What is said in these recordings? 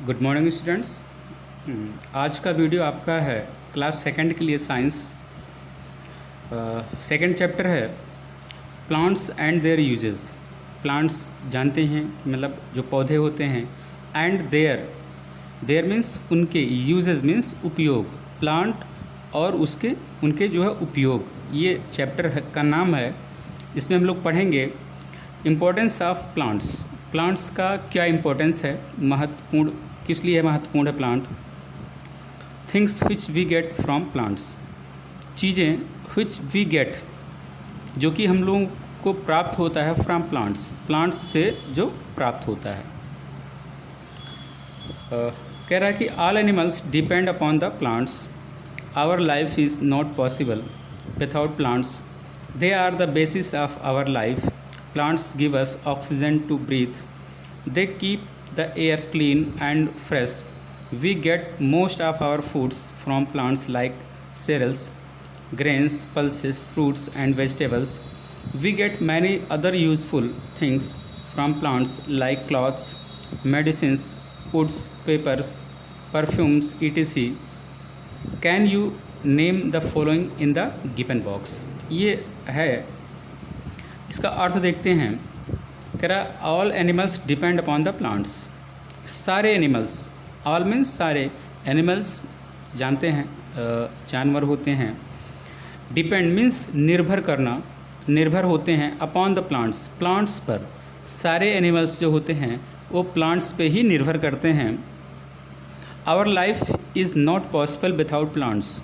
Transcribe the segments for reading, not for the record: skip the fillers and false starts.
Good morning students. आज का video आपका है क्लास सेकंड के लिए साइंस। सेकंड चैप्टर है plants and there uses. Plants जानते हैं मतलब जो पौधे होते हैं, एंड देयर मीन्स उनके, यूजेस मीन्स उपयोग, प्लांट और उनके जो है उपयोग, ये चैप्टर का नाम है। इसमें हम लोग पढ़ेंगे इम्पोर्टेंस ऑफ प्लांट्स। प्लांट्स का क्या इम्पोर्टेंस है, महत्वपूर्ण किस लिए महत्वपूर्ण है plant. Things which we get from plants, चीज़ें विच वी गेट जो कि हम लोगों को प्राप्त होता है फ्रॉम प्लांट्स, प्लांट्स से जो प्राप्त होता है। कह रहा है कि all animals depend upon the plants, our life is not possible without plants, they are the basis of our life, plants give us oxygen to breathe, they keep the air clean and fresh, we get most of our foods from plants like cereals, grains, pulses, fruits and vegetables, we get many other useful things from plants like cloths, medicines, woods, papers, perfumes, etc. Can you name the following in the given box? ये है, इसका अर्थ देखते हैं। कह रहा all animals depend upon the plants, सारे animals, all means सारे animals जानते हैं जानवर होते हैं, डिपेंड मीन्स निर्भर करना, निर्भर होते हैं अपॉन द प्लांट्स, प्लांट्स पर। सारे एनिमल्स जो होते हैं वो प्लांट्स पे ही निर्भर करते हैं। Our life is not possible without plants,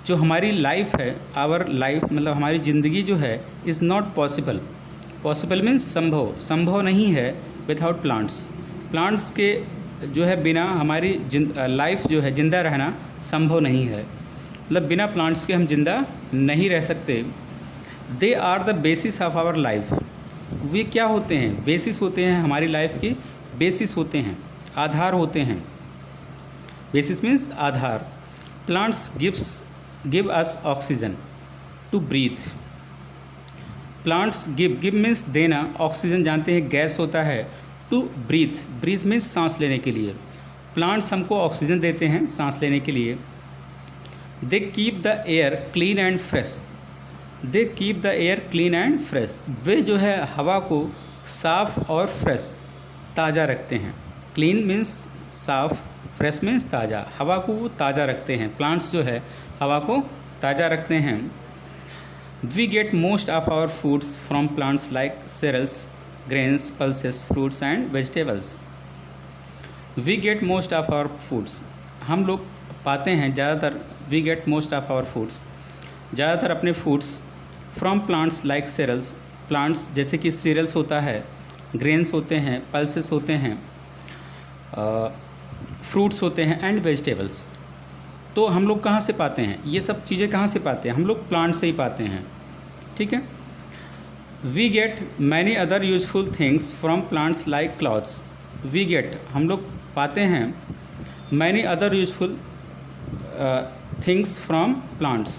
जो हमारी लाइफ है, आवर लाइफ मतलब हमारी ज़िंदगी जो है, is not possible, possible means संभव, संभव नहीं है विदाउट प्लांट्स। प्लांट्स के जो है बिना हमारी लाइफ जो है, ज़िंदा रहना संभव नहीं है, मतलब बिना प्लांट्स के हम ज़िंदा नहीं रह सकते। They are the basis of our life, वे क्या होते हैं, बेसिस होते हैं हमारी लाइफ के, बेसिस होते हैं, आधार होते हैं। Basis means Aadhaar. Plants give us oxygen to breathe, plants give means देना, ऑक्सीजन जानते हैं गैस होता है, to breathe means सांस लेने के लिए, प्लांट्स हमको ऑक्सीजन देते हैं सांस लेने के लिए। they keep the air clean and fresh, they keep the air clean and fresh, वे जो है हवा को साफ और फ्रेश, ताज़ा रखते हैं। क्लीन मीन्स साफ, फ्रेश मीन्स ताज़ा, हवा को वो ताज़ा रखते हैं, प्लांट्स जो है हवा को ताज़ा रखते हैं। We get most of our foods from plants like cereals, grains, pulses, fruits and vegetables. We get most of our foods, हम लोग पाते हैं ज़्यादातर, we get most of our foods, ज़्यादातर अपने foods from plants like cereals, plants जैसे कि serials होता है, ग्रेन्स होते हैं, पल्सेस होते हैं, फ्रूट्स होते हैं एंड वेजिटेबल्स। तो हम लोग कहाँ से पाते हैं ये सब चीज़ें, कहाँ से पाते हैं हम लोग, प्लांट से ही पाते हैं, ठीक है। We get many other useful things from plants like clothes, we get हम लोग पाते हैं many other useful things from plants,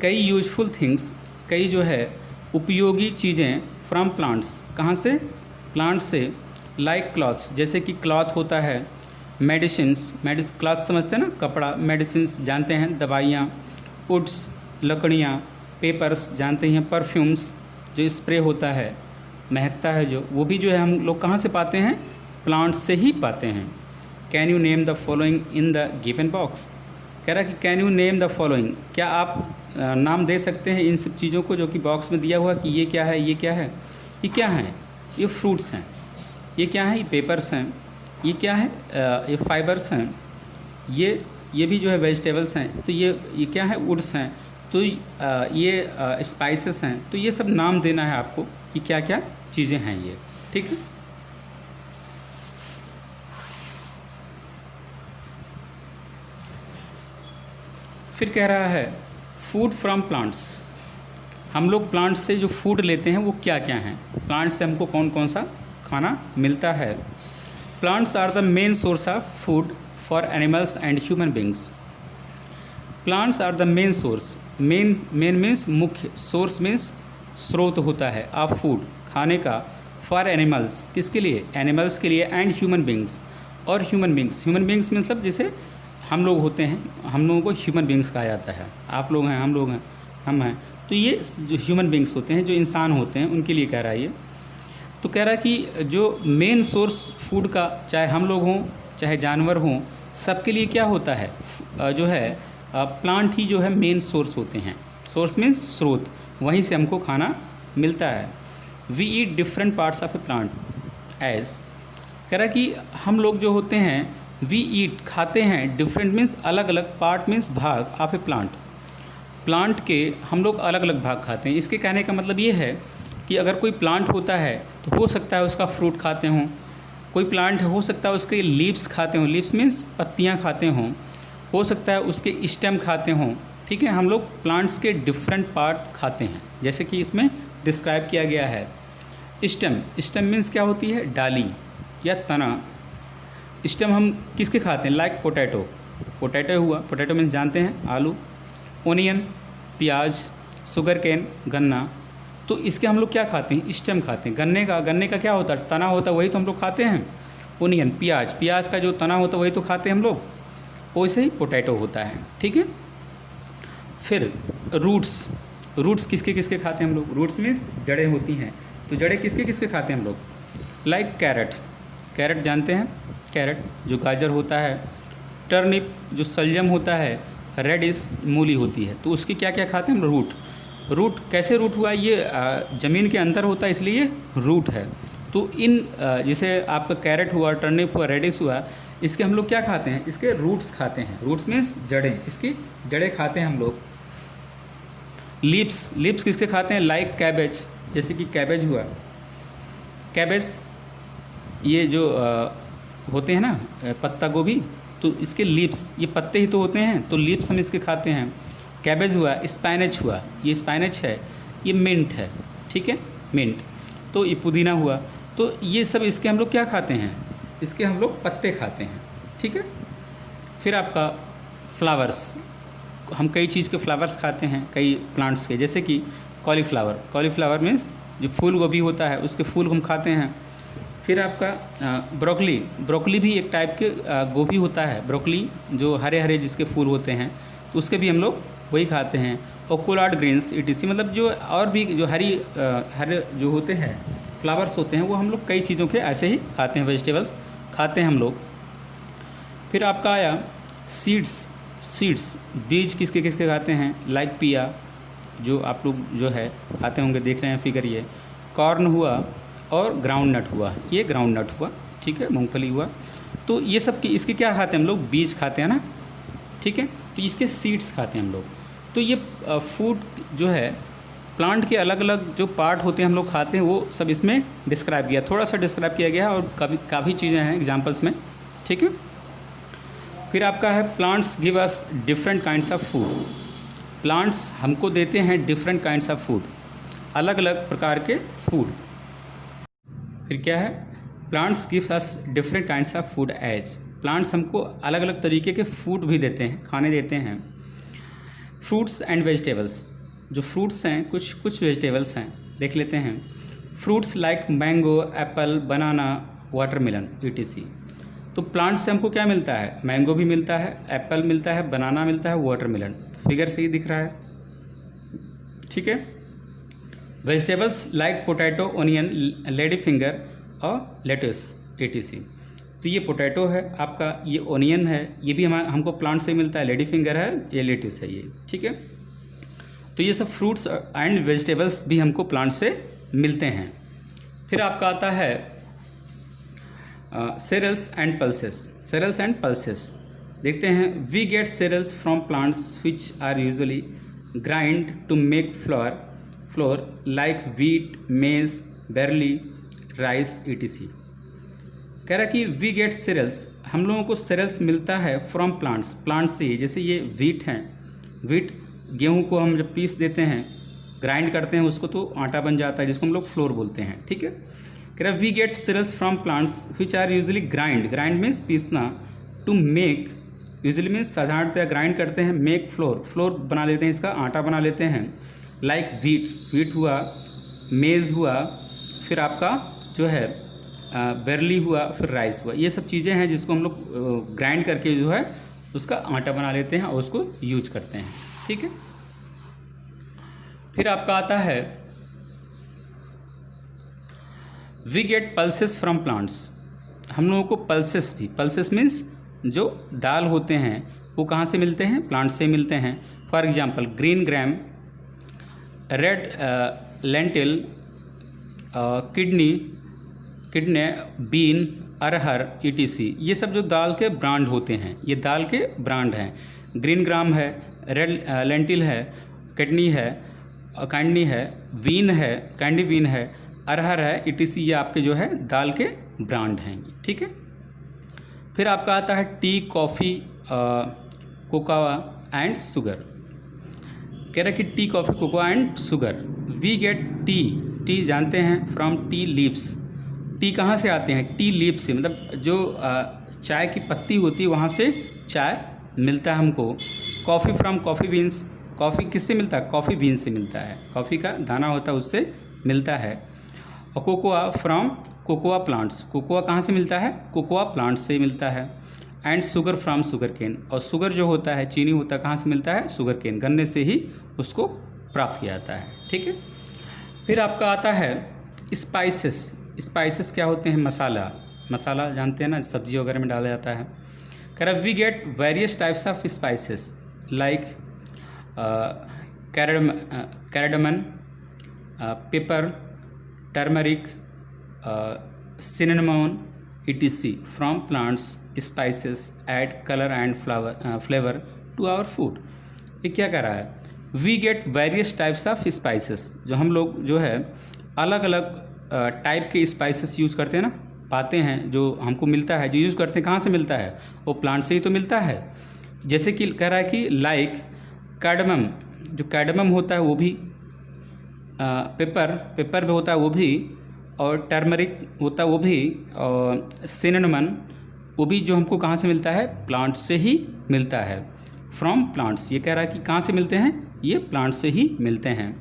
कई यूजफुल थिंग्स, कई जो है उपयोगी चीज़ें फ्रॉम प्लांट्स, कहाँ से, प्लांट से। लाइक क्लॉथ्स जैसे कि क्लॉथ होता है, मेडिसिन्स, क्लॉथ समझते हैं ना, कपड़ा, मेडिसिन्स जानते हैं दवाइयाँ, वुड्स लकड़ियाँ, पेपर्स जानते हैं, परफ्यूम्स जो स्प्रे होता है, महकता है जो, वो भी जो है हम लोग कहाँ से पाते हैं, प्लांट से ही पाते हैं। Can you name the following in the given box, कह रहा है कि can you name the following, क्या आप नाम दे सकते हैं इन सब चीज़ों को जो कि बॉक्स में दिया हुआ कि ये क्या है, ये क्या है, ये क्या है, ये फ्रूट्स हैं, ये क्या है, ये पेपर्स हैं, ये क्या है, ये फाइबर्स हैं, ये भी जो है वेजिटेबल्स हैं, तो ये क्या है, वुड्स हैं, तो ये स्पाइसेस हैं। तो ये सब नाम देना है आपको कि क्या क्या चीज़ें हैं ये, ठीक है। फिर कह रहा है फूड फ्रॉम प्लांट्स, हम लोग प्लांट्स से जो फूड लेते हैं वो क्या क्या हैं, प्लांट से हमको कौन कौन सा खाना मिलता है। Plants are the main source of food for animals and human beings, plants are the main source, main means मुख्य, सोर्स मीन्स स्रोत होता है, ऑफ फूड खाने का, फॉर एनिमल्स किसके लिए, एनिमल्स के लिए, एंड ह्यूमन बींग्स और ह्यूमन बींग्स मतलब जैसे हम लोग होते हैं, हम लोगों को ह्यूमन बींग्स कहा जाता है। आप लोग हैं, हम लोग हैं, हम हैं। तो ये जो ह्यूमन बींग्स होते हैं, जो इंसान होते हैं, उनके लिए कह रहा है ये। तो कह रहा है कि जो मेन सोर्स फूड का, चाहे हम लोग हों चाहे जानवर हों, सबके लिए क्या होता है, जो है प्लांट ही जो है मेन सोर्स होते हैं। सोर्स मीन्स स्रोत, वहीं से हमको खाना मिलता है। We eat different parts of a plant as, कह रहा है कि हम लोग जो होते हैं, वी ईट खाते हैं, डिफरेंट मीन्स अलग अलग, पार्ट मीन्स भाग, ऑफ ए प्लांट, प्लांट के हम लोग अलग अलग भाग खाते हैं। इसके कहने का मतलब ये है कि अगर कोई प्लांट होता है तो हो सकता है उसका फ्रूट खाते हों, कोई प्लांट हो सकता है उसके लीव्स खाते हों, लीव्स मीन्स पत्तियां खाते हों, हो सकता है उसके स्टेम खाते हों। ठीक है, हम लोग प्लांट्स के डिफरेंट पार्ट खाते हैं, जैसे कि इसमें डिस्क्राइब किया गया है। स्टेम मीन्स क्या होती है, डाली या तना। स्टेम हम किसके खाते हैं, लाइक पोटैटो हुआ, पोटैटो मीन्स जानते हैं आलू, ओनियन प्याज, शुगर केन गन्ना। तो इसके हम लोग क्या खाते हैं, स्टेम खाते हैं। गन्ने का क्या होता है, तना होता है, वही तो हम लोग खाते हैं। ओनियन प्याज का जो तना होता है वही तो खाते हैं हम लोग, वैसे ही पोटैटो होता है। ठीक है, फिर रूट्स किसके किसके खाते हैं हम लोग, रूट्स मीन्स जड़ें होती हैं। तो जड़ें किसके किसके खाते हैं हम लोग, लाइक कैरेट जानते हैं, कैरेट जो गाजर होता है, टर्निप जो सलजम होता है, रेडिश मूली होती है। तो उसके क्या क्या खाते हैं हम, रूट कैसे रूट हुआ, ये ज़मीन के अंदर होता है इसलिए रूट है। तो इन जैसे आपका कैरेट हुआ, टर्निप हुआ, रेडिश हुआ, इसके हम लोग क्या खाते हैं, इसके रूट्स खाते हैं। रूट्स मीन्स जड़ें, इसकी जड़ें खाते हैं हम लोग। लीव्स किसके खाते हैं, लाइक कैबेज, जैसे कि कैबेज हुआ, कैबेज ये जो होते हैं ना पत्ता गोभी, तो इसके लीव्स, ये पत्ते ही तो होते हैं, तो लीव्स हम इसके खाते हैं। कैबेज हुआ, स्पाइनच हुआ, ये स्पाइनच है, ये मिंट है। ठीक है, मिंट, तो ये पुदीना हुआ। तो ये सब इसके हम लोग क्या खाते हैं, इसके हम लोग पत्ते खाते हैं। ठीक है, फिर आपका फ्लावर्स, हम कई चीज़ के फ्लावर्स खाते हैं, कई प्लांट्स के, जैसे कि कॉलीफ्लावर मीन्स जो फूल गोभी होता है उसके फूल हम खाते हैं। फिर आपका ब्रोकली भी एक टाइप के गोभी होता है, ब्रोकली जो हरे हरे जिसके फूल होते हैं, तो उसके भी हम लोग वही खाते हैं। और कोलार्ड ग्रीन्स etc, मतलब जो और भी जो हरे जो होते हैं फ्लावर्स होते हैं, वो हम लोग कई चीज़ों के ऐसे ही खाते हैं, वेजिटेबल्स खाते हैं हम लोग। फिर आपका आया सीड्स, बीज किसके किसके खाते हैं, लाइक पिया जो आप लोग जो है खाते होंगे, देख रहे हैं फिगर ये। कॉर्न हुआ और ग्राउंड नट हुआ, ये ग्राउंड नट हुआ। ठीक है, मूंगफली हुआ। तो ये सब की इसके क्या खाते हैं हम लोग, बीज खाते हैं ना। ठीक है, तो इसके सीड्स खाते हैं हम लोग। तो ये फूड जो है प्लांट के अलग अलग जो पार्ट होते हैं हम लोग खाते हैं, वो सब इसमें डिस्क्राइब किया, थोड़ा सा डिस्क्राइब किया गया है, और काफ़ी चीज़ें हैं एग्जाम्पल्स में। ठीक है, फिर आपका है plants give us different kinds of food, plants हमको देते हैं डिफरेंट काइंड्स ऑफ फूड, अलग अलग प्रकार के फूड। फिर क्या है, plants give us different kinds of food as, plants हमको अलग अलग तरीके के फूड भी देते हैं, खाने देते हैं। फ्रूट्स एंड वेजिटेबल्स, जो फ्रूट्स हैं, कुछ वेजिटेबल्स हैं, देख लेते हैं। फ्रूट्स लाइक मैंगो, एप्पल, बनाना, वाटरमेलन etc। तो प्लांट्स से हमको क्या मिलता है, मैंगो भी मिलता है, एप्पल मिलता है, बनाना मिलता है, वाटरमेलन, फिगर से ही दिख रहा है। ठीक है, vegetables like potato, onion, lady finger और लेटस etc। तो ये पोटैटो है आपका, ये ओनियन है, ये भी हमको प्लांट से मिलता है, लेडी फिंगर है, ये लेटस है ये। ठीक है, तो ये सब फ्रूट्स एंड वेजिटेबल्स भी हमको प्लांट से मिलते हैं। फिर आपका आता है सेरेल्स एंड पल्सेस, देखते हैं। We get cereals from plants which are usually grind to make flour like wheat, maize, barley, rice etc। कह रहा है कि वी गेट सेरेल्स, हम लोगों को सेरेल्स मिलता है फ्रॉम प्लांट्स से। जैसे ये वीट हैं, वीट गेहूं को हम जब पीस देते हैं, ग्राइंड करते हैं उसको, तो आटा बन जाता है, जिसको हम लोग फ्लोर बोलते हैं। ठीक है, कह रहा है we get cereals from plants which are usually grind means पीसना, टू मेक, यूजुअली मीन्स साधारणतः ग्राइंड करते हैं, मेक फ्लोर बना लेते हैं, इसका आटा बना लेते हैं। लाइक वीट हुआ, मेज़ हुआ, फिर आपका जो है बेरली हुआ, फिर राइस हुआ, ये सब चीज़ें हैं जिसको हम लोग ग्राइंड करके जो है उसका आटा बना लेते हैं और उसको यूज करते हैं। ठीक है, फिर आपका आता है we get pulses from plants. हम लोगों को पल्सेस भी, पल्सेस मीन्स जो दाल होते हैं वो कहाँ से मिलते हैं? प्लांट से मिलते हैं। For example green gram, red lentil, kidney, bean, arhar, ETC, ये सब जो दाल के ब्रांड होते हैं, ये दाल के ब्रांड हैं। ग्रीन ग्राम है, रेड लेंटिल है, किडनी है, कैंडी है, बीन है, कैंडी बीन है, अरहर है, ETC, ये आपके जो है दाल के ब्रांड हैं। ठीक है, फिर आपका आता है tea, coffee, cocoa and sugar. कह रहा है कि tea, coffee, cocoa and sugar. We get tea, tea जानते हैं फ्रॉम टी लीव्स। टी कहाँ से आते हैं? टी लीव्स से, मतलब जो चाय की पत्ती होती है वहाँ से चाय मिलता है हमको। Coffee from coffee beans, coffee किससे मिलता है? कॉफ़ी बीन से मिलता है, कॉफ़ी का दाना होता है उससे मिलता है। और cocoa from cocoa plants, cocoa कहाँ से मिलता है? कोकोआ प्लांट से मिलता है। And sugar from sugarcane, और शुगर जो होता है, चीनी होता है, कहाँ से मिलता है? शुगर केन, गन्ने से ही उसको प्राप्त किया जाता है। ठीक है, फिर आपका आता है स्पाइसेस। स्पाइसेस क्या होते हैं? मसाला, मसाला जानते हैं ना, सब्जी वगैरह में डाला जाता है। कह रहा we get various types of spices like cardamom, pepper, turmeric, cinnamon, ETC from plants. Spices add colour and flavour to our food. ये क्या कह रहा है? We get various types of spices, जो हम लोग जो है अलग अलग टाइप के स्पाइसेस यूज़ करते हैं ना, पाते हैं, जो हमको मिलता है, जो यूज़ करते हैं, कहाँ से मिलता है? वो प्लांट से ही तो मिलता है। जैसे कि कह रहा है कि लाइक कार्डमम, जो कार्डमम होता है वो भी, पेपर भी होता है वो भी, और टर्मरिक होता है वो भी, और सिनेमन वो भी, जो हमको कहाँ से मिलता है? प्लांट से ही मिलता है। फ्रॉम प्लांट्स, ये कह रहा है कि कहाँ से मिलते हैं? ये प्लांट से ही मिलते हैं।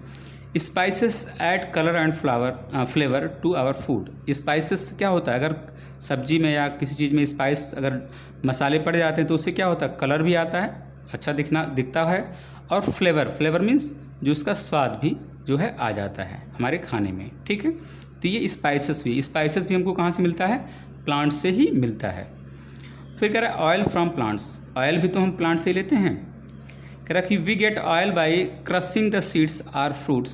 Spices add colour and flavour to our food. Spices क्या होता है? अगर सब्जी में या किसी चीज़ में स्पाइस, अगर मसाले पड़ जाते हैं तो उससे क्या होता है? कलर भी आता है, अच्छा दिखता है, और फ्लेवर मीन्स जो उसका स्वाद भी जो है आ जाता है हमारे खाने में। ठीक है, तो ये स्पाइसेस भी हमको कहाँ से मिलता है? प्लांट से ही मिलता है। फिर कह रहा है ऑयल फ्रॉम प्लांट्स, ऑयल भी तो हम प्लांट से ही लेते हैं। कह रहा कि we get oil by crushing the seeds or fruits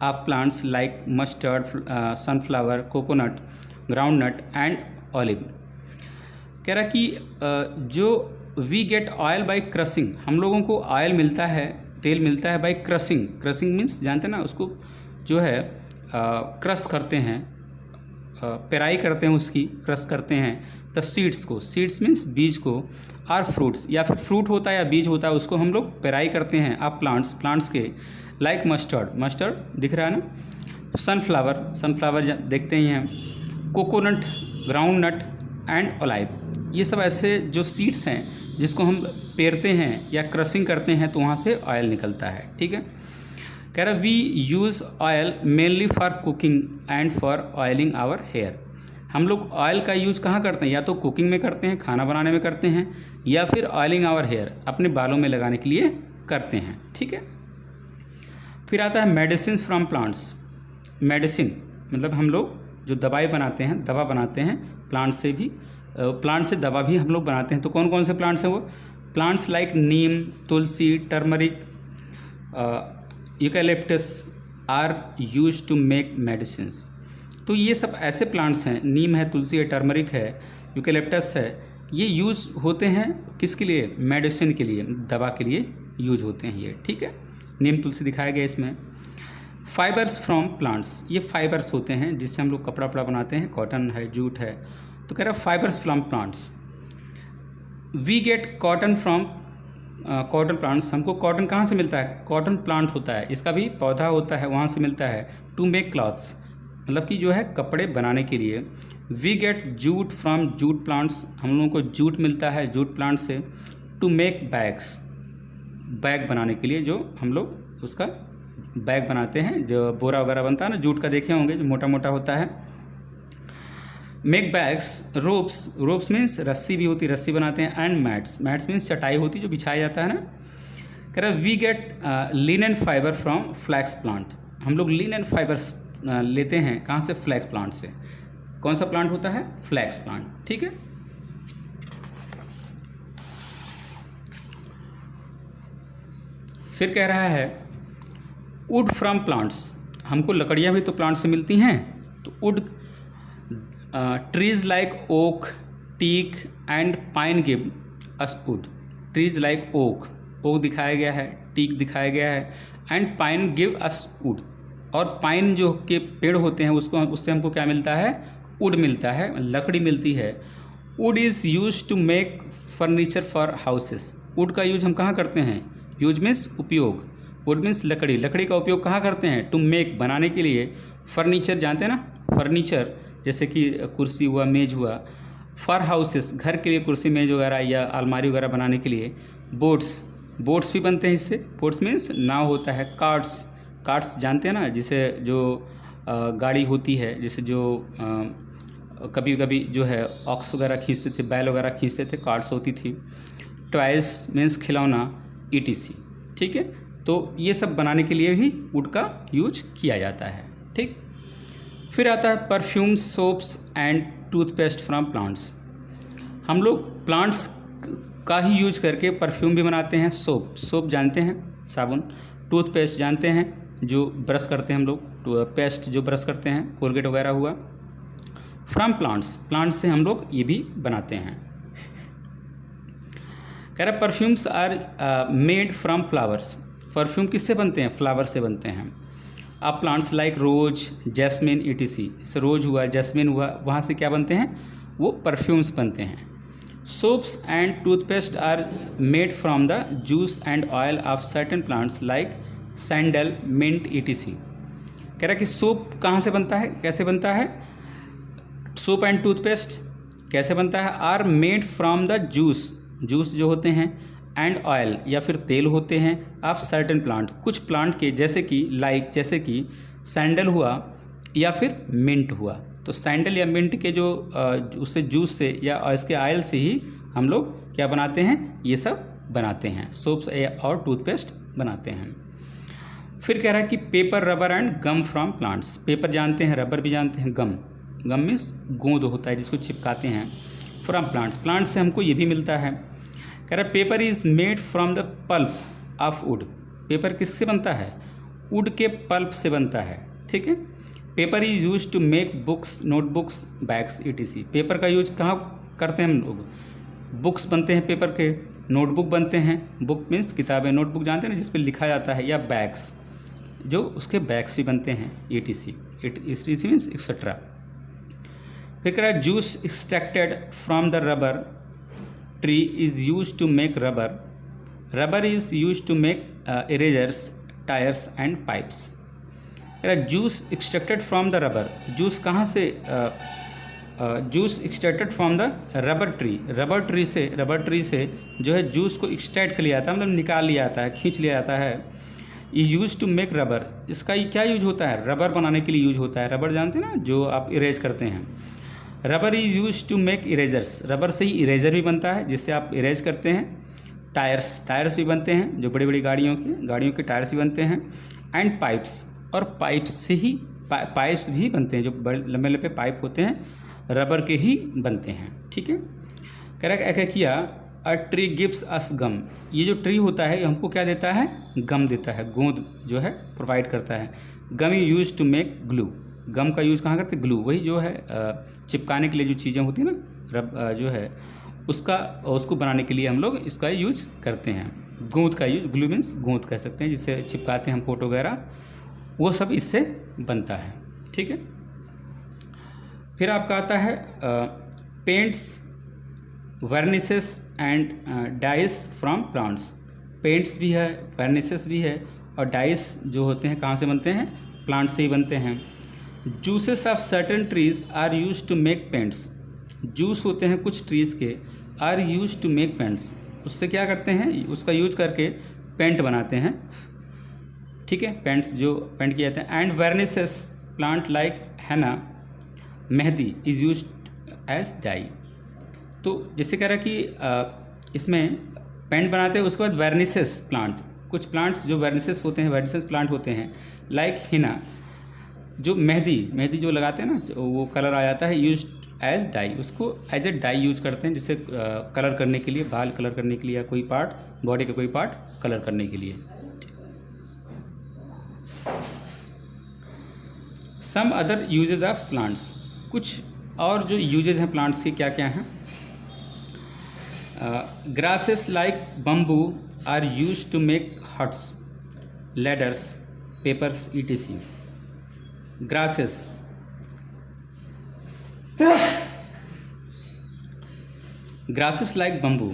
of plants like mustard, sunflower, coconut, groundnut and olive. कह रहा कि जो we get oil by crushing, हम लोगों को ऑयल मिलता है, तेल मिलता है बाय क्रशिंग। क्रशिंग मीन्स जानते हैं ना, उसको जो है क्रश करते हैं, पेराई करते हैं, उसकी क्रश करते हैं। द सीड्स को, सीड्स मीन्स बीज को, आर फ्रूट्स, या फिर फ्रूट होता है या बीज होता है, उसको हम लोग पेराई करते हैं आप प्लांट्स के। लाइक मस्टर्ड दिख रहा है ना, सनफ्लावर देखते ही हैं, कोकोनट, ग्राउंडनट एंड ऑलिव, ये सब ऐसे जो सीड्स हैं जिसको हम पेरते हैं या क्रशिंग करते हैं तो वहाँ से ऑयल निकलता है। ठीक है, कह रहा we use oil mainly for cooking and for oiling our hair. हम लोग ऑयल का यूज़ कहाँ करते हैं? या तो कुकिंग में करते हैं, खाना बनाने में करते हैं, या फिर ऑयलिंग आवर हेयर, अपने बालों में लगाने के लिए करते हैं। ठीक है, फिर आता है मेडिसिन फ्रॉम प्लांट्स। मेडिसिन मतलब हम लोग जो दवाई बनाते हैं, दवा बनाते हैं प्लांट से भी, प्लांट से दवा भी हम लोग बनाते हैं। तो कौन कौन से प्लांट्स हैं वो? Plants like neem, tulsi, turmeric, eucalyptus are use to make medicines. तो ये सब ऐसे प्लांट्स हैं, नीम है, तुलसी है, टर्मरिक है, यूकैलिप्टस है, ये यूज़ होते हैं किसके लिए? मेडिसिन के लिए, दवा के लिए यूज होते हैं ये। ठीक है, नीम तुलसी दिखाया गया इसमें। फाइबर्स फ्रॉम प्लांट्स, ये फाइबर्स होते हैं जिससे हम लोग कपड़ा वपड़ा बनाते हैं, कॉटन है, जूट है। तो कह रहा है fibres from plants. We get cotton from cotton plants, हमको कॉटन कहाँ से मिलता है? कॉटन प्लांट होता है, इसका भी पौधा होता है, वहाँ से मिलता है। टू मेक क्लॉथ्स, मतलब कि जो है कपड़े बनाने के लिए। We get jute from jute plants, हम लोगों को जूट मिलता है जूट प्लांट से। टू मेक बैग्स, बैग बनाने के लिए जो हम लोग उसका बैग बनाते हैं, जो बोरा वगैरह बनता है ना जूट का, देखे होंगे जो मोटा मोटा होता है। Make bags, ropes, ropes means रस्सी भी होती है, रस्सी बनाते हैं, एंड मैट्स, मैट्स मीन्स चटाई होती है जो बिछाया जाता है ना। कह रहा we get linen fibre from flax plant, हम लोग लिनन फाइबर्स लेते हैं कहाँ से? फ्लैक्स प्लांट से। कौन सा प्लांट होता है? फ्लैक्स प्लांट, ठीक है। फिर कह रहा है वुड फ्रॉम प्लांट्स, हमको लकड़ियाँ भी तो प्लांट से मिलती हैं, तो wood trees like oak, teak and pine give us wood. Trees like oak, oak दिखाया गया है, टीक दिखाया गया है, and pine give us wood, और पाइन जो के पेड़ होते हैं उससे हमको क्या मिलता है? वुड मिलता है, लकड़ी मिलती है। Wood is use to make furniture for houses, wood का यूज हम कहाँ करते हैं? यूज मीन्स उपयोग, वुड मीन्स लकड़ी, लकड़ी का उपयोग कहाँ करते हैं? टू मेक, बनाने के लिए। फर्नीचर जानते हैं ना, फर्नीचर जैसे कि कुर्सी हुआ, मेज हुआ। फॉर हाउसेस, घर के लिए कुर्सी मेज वगैरह या अलमारी वगैरह बनाने के लिए। बोट्स, बोट्स भी बनते हैं इससे, बोट्स मीन्स नाव होता है। कार्ट्स, कार्ट्स जानते हैं ना, जिसे जो गाड़ी होती है, जैसे जो कभी कभी जो है ऑक्स वगैरह खींचते थे, बैल वगैरह खींचते थे, कार्ट्स होती थी। टॉयस मीन्स खिलौना, ETC, ठीक है। तो ये सब बनाने के लिए भी वुड का यूज किया जाता है, ठीक। फिर आता है perfumes, soaps and toothpaste from plants, हम लोग प्लांट्स का ही यूज करके परफ्यूम भी बनाते हैं। सोप, सोप जानते हैं, साबुन। टूथपेस्ट जानते हैं, जो ब्रश करते हैं हम लोग, पेस्ट जो ब्रश करते हैं, कोलगेट वगैरह हुआ। फ्रॉम प्लांट्स, प्लांट्स से हम लोग ये भी बनाते हैं। कह रहा perfumes are made from flowers, perfume किससे बनते हैं? फ्लावर से बनते हैं। अब plants like rose, jasmine, ETC, जैसे रोज हुआ, जैस्मिन हुआ, वहाँ से क्या बनते हैं? वो परफ्यूम्स बनते हैं। Soaps and toothpaste are made from the juice and oil of certain plants like sandal, mint, ETC। कह रहा कि सोप कहाँ से बनता है, कैसे बनता है? सोप एंड टूथपेस्ट कैसे बनता है? Are made from the juice, juice जो होते हैं, एंड ऑयल या फिर तेल होते हैं, ऑफ सर्टेन प्लांट, कुछ प्लांट के, जैसे कि लाइक, जैसे कि सैंडल हुआ या फिर मिंट हुआ। तो सैंडल या मिंट के जो उससे जूस से या इसके ऑयल से ही हम लोग क्या बनाते हैं? ये सब बनाते हैं, सोप्स और टूथपेस्ट बनाते हैं। फिर कह रहा है कि paper, rubber and gum from plants, paper जानते हैं, रबर भी जानते हैं, गम, गम मीन्स गोंद होता है जिसको चिपकाते हैं, फ्रॉम प्लांट्स, प्लांट से हमको ये भी मिलता है। कह रहा है paper is made from the pulp of would, paper किससे बनता है? वुड के पल्प से बनता है, ठीक है। Paper is use to make books, notebooks, bags, ETC, paper का यूज कहाँ करते हैं हम लोग? बुक्स बनते हैं पेपर के, नोटबुक बनते हैं, बुक मीन्स किताबें, नोटबुक जानते हैं ना जिस पर लिखा जाता है, या बैग्स, जो उसके बैग्स भी बनते हैं, ETC मीन्स एक्सेट्रा। फिर कह रहा है juice extracted from the rubber tree is use to make rubber, rubber is use to make erasers, tyres and pipes. कह रहा है juice extracted from the rubber, juice कहाँ से? Juice extracted from the rubber tree, rubber tree से जो है juice को extract कर लिया जाता है, मतलब निकाल लिया जाता है, खींच लिया जाता है। Is use to make rubber, इसका क्या यूज होता है? रबर बनाने के लिए यूज होता है। रबर जानते हैं ना, जो आप इरेज करते हैं। Rubber is use to make erasers, rubber से ही इरेजर भी बनता है जिससे आप इरेज करते हैं। टायर्स भी बनते हैं, जो बड़ी बड़ी गाड़ियों के टायर्स भी बनते हैं। एंड पाइप्स, और पाइप्स से ही पाइप्स भी बनते हैं, जो बड़े लंबे लंबे पाइप होते हैं रबर के ही बनते हैं, ठीक है। कह रहा है क्या किया? अ ट्री गिव्स अस गम, ये जो ट्री होता है ये हमको क्या देता है? गम देता है, गोंद जो है प्रोवाइड करता है। Gum is use to make glue, gum का यूज़ कहाँ करते हैं? ग्लू, वही जो है चिपकाने के लिए जो चीज़ें होती हैं ना, जो है उसको बनाने के लिए हम लोग इसका यूज करते हैं। गोंद का यूज, ग्लू मीन्स गोंद कह सकते हैं, जिससे चिपकाते हैं हम फोटो वगैरह, वो सब इससे बनता है, ठीक है। फिर आपका आता है paints, varnishes and dyes from plants, paints भी है, वर्निसेस भी है, और डाइस जो होते हैं कहाँ से बनते हैं? प्लांट से ही बनते हैं। Juices of certain trees are use to make paints, juice होते हैं कुछ ट्रीज़ के, are use to make paints, उससे क्या करते हैं? उसका यूज करके पेंट बनाते हैं, ठीक है, पेंट्स जो पेंट किए जाते हैं। And वर्निसेस plant like henna, mehndi is use as dye. तो जैसे कह रहा है कि इसमें पेंट बनाते हैं, उसके बाद वर्निसेस प्लांट, कुछ प्लांट्स जो वर्निसेस होते हैं, वर्निसेस प्लांट होते हैं, लाइक हिना, जो मेहंदी जो लगाते हैं ना, वो कलर आ जाता है, यूज एज डाई, उसको एज ए डाई यूज करते हैं, जिससे कलर करने के लिए, बाल कलर करने के लिए या कोई पार्ट, बॉडी का कोई पार्ट कलर करने के लिए। Some other uses of plants, कुछ और जो यूजेज हैं प्लांट्स के क्या क्या हैं। Grasses like bamboo are use to make huts, ladders, papers, etc. Grasses, grasses like bamboo,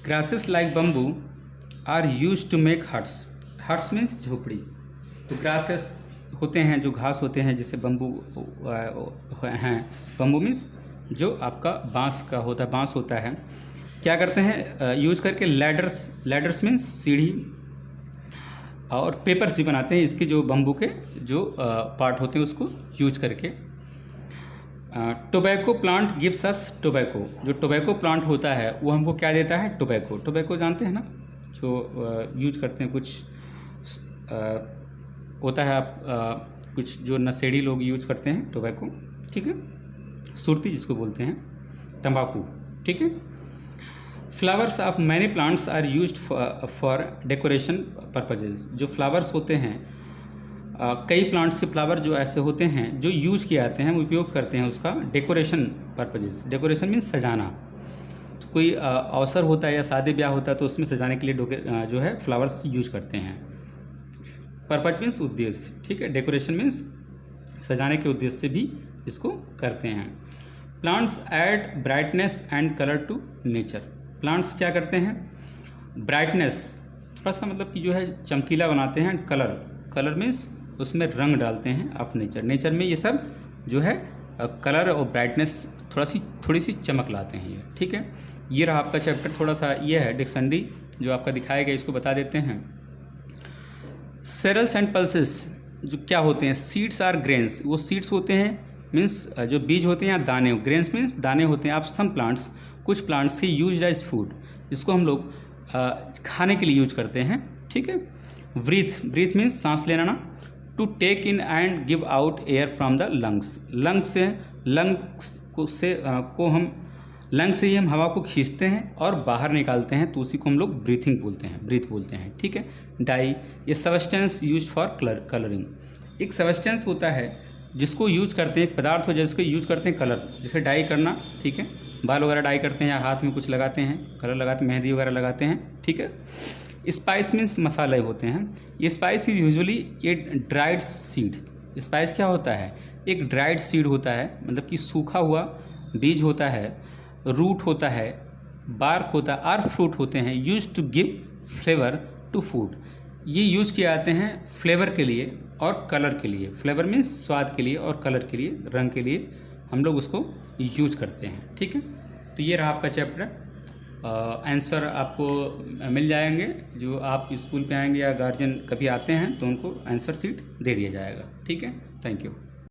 grasses like bamboo are used to make huts. Huts means झोपड़ी। तो grasses होते हैं जो घास होते हैं, जैसे बम्बू हैं, बम्बू मीन्स जो आपका बांस का होता है, बांस होता है, क्या करते हैं यूज करके, लैडर्स मीन्स सीढ़ी, और पेपर्स भी बनाते हैं इसके, जो बम्बू के जो पार्ट होते हैं उसको यूज करके। Tobacco plant gives us tobacco, जो टोबैको प्लांट होता है वो हमको क्या देता है, टोबैको जानते हैं ना, जो यूज करते हैं, कुछ होता है, आप कुछ जो नशेड़ी लोग यूज करते हैं टोबैको, ठीक है, सुरती जिसको बोलते हैं, तंबाकू, ठीक है। Flowers of many plants are used for decoration purposes, जो फ्लावर्स होते हैं, कई प्लांट्स के फ्लावर जो ऐसे होते हैं जो यूज किए जाते हैं, हम उपयोग करते हैं उसका डेकोरेशन पर्पजेज। डेकोरेशन मीन्स सजाना, तो कोई अवसर होता है या शादी ब्याह होता है तो उसमें सजाने के लिए जो है फ्लावर्स यूज करते हैं। पर्पज मीन्स उद्देश्य, ठीक है, डेकोरेशन मीन्स सजाने के उद्देश्य से भी इसको करते हैं। Plants add brightness and colour to nature, plants क्या करते हैं, ब्राइटनेस, थोड़ा सा मतलब कि जो है चमकीला बनाते हैं, कलर मीन्स उसमें रंग डालते हैं ऑफ नेचर में ये सब जो है कलर और ब्राइटनेस थोड़ी सी चमक लाते हैं ये, ठीक है। ये रहा आपका चैप्टर, थोड़ा सा ये है डिक्शनरी जो आपका दिखाया गया, इसको बता देते हैं। सेरल्स एंड पल्सेस जो क्या होते हैं, सीड्स आर ग्रेन्स, वो सीड्स होते हैं मीन्स जो बीज होते हैं या दाने, ग्रेन्स मीन्स दाने होते हैं। आप सम प्लांट्स, कुछ प्लांट्स से यूज एज फूड, इसको हम लोग खाने के लिए यूज करते हैं, ठीक है। ब्रीथ मीन्स सांस लेना ना, to take in and give out air from the lungs से ही हम हवा को खींचते हैं और बाहर निकालते हैं, तो उसी को हम लोग ब्रीथ बोलते हैं, ठीक है। डाई, ये सबस्टेंस यूज फॉर कलरिंग, एक सबस्टेंस होता है जिसको यूज करते हैं, पदार्थ हो जिसको यूज करते हैं कलर, जैसे डाई करना, ठीक है, बाल वगैरह डाई करते हैं या हाथ में कुछ लगाते हैं, कलर लगाते हैं, मेहंदी वगैरह लगाते हैं, ठीक है। स्पाइस मीन्स मसाले होते हैं। ये स्पाइस इज यूजुअली ये ड्राइड सीड, स्पाइस क्या होता है, एक ड्राइड सीड होता है, मतलब कि सूखा हुआ बीज होता है, रूट होता है, बार्क होता है और फ्रूट होते हैं, use to give flavour to food. ये यूज किए जाते हैं फ्लेवर के लिए और कलर के लिए, फ्लेवर मीन्स स्वाद के लिए और कलर के लिए, रंग के लिए हम लोग उसको यूज करते हैं, ठीक है। तो ये रहा आपका चैप्टर, आंसर आपको मिल जाएंगे, जो आप स्कूल पे आएंगे या गार्जियन कभी आते हैं तो उनको आंसर शीट दे दिया जाएगा, ठीक है। Thank you.